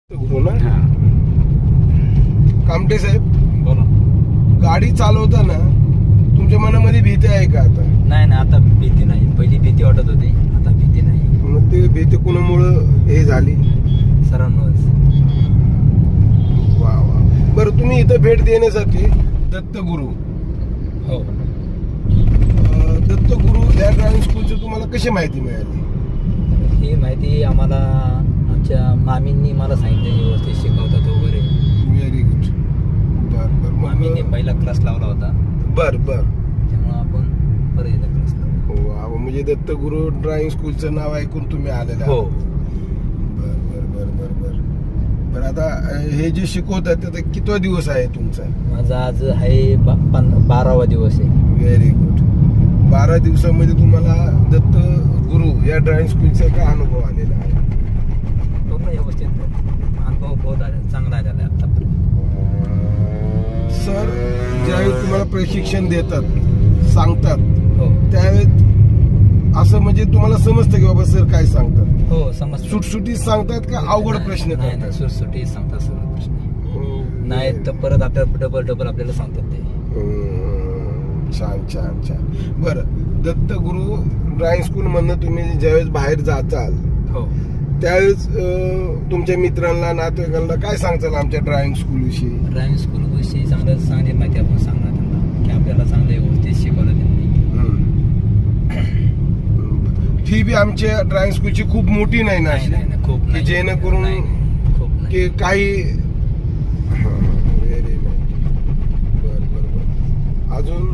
गुरु ना हा. कामटे साहेब, बोला. गाडी चालवताना तुमच्या मनामध्ये भीती आहे का आता? नाही ना, आता भीती नाही. पहिली भीती वाटत होती, आता भीती नाही. मग ते भीती कुणामुळं हे झाली? सरांमुळेच. वा वा. बरं, तुम्ही इथं भेट देण्यासाठी दत्तगुरु हो. दत्तगुरु या ड्रायव्हिंग स्कूलची तुम्हाला कशी माहिती मिळाली? ही माहिती आम्हाला आमच्या मामींनी मला सांगितलं, व्यवस्थित शिकवतात वगैरे. Very good. बर बर. मामींनी मग पहिला क्लास लावला होता, बर बर. त्यामुळे आपण परत एकदा क्लास लावला. वा वा. म्हणजे दत्तगुरु ड्रायव्हिंग स्कूलचं नाव ऐकून तुम्ही आलेला हो. बर बर बर बर बर. बरं, आता हे जे शिकवतात त्याचा कितवा दिवस आहे तुमचा? माझा आज आहे 12वा दिवस आहे. Very good. 12 दिवसामध्ये तुम्हाला दत्तगुरु या ड्रायव्हिंग स्कूलचा काय अनुभव आलेला आहे? पूर्ण व्यवस्थित अनुभव बहुत आले, चांगला आलेला आहे आतापर्यंत. सर ज्यावेळी तुम्हाला प्रशिक्षण देतात, सांगतात, हो त्यावेळेस असं म्हणजे तुम्हाला समजतं की बाबा सर काय सांगतात? हो, समज. सुटसुटीत सांगतात का अवघड प्रश्न नाही, करतात? सुटसुटी सांगतात सगळं प्रश्न. नाही तर परत आपल्याला डबल आपल्याला सांगतात ते. छान छान छान. बरं, दत्तगुरु ड्रायव्हिंग स्कूल मधनं तुम्ही ज्यावेळेस बाहेर जाचाल हो. त्यावेळेस तुमच्या मित्रांना, नातेवाईकांना काय सांगताल आमच्या ड्रायव्हिंग स्कूल विषयी? ड्रायव्हिंग स्कूल विषयी चांगली माहिती आपण सांगणार त्यांना, की आपल्याला चांगलं व्यवस्थित शिकवलं त्यांनी. फी बी आमच्या ड्रायव्हिंग स्कूलची खूप मोठी नाही ना अशी? नाही, खूप की नाही. जेणेकरून नाही, खूप नाही. की काही व्हेरी नाईस. बर बर बर. अजून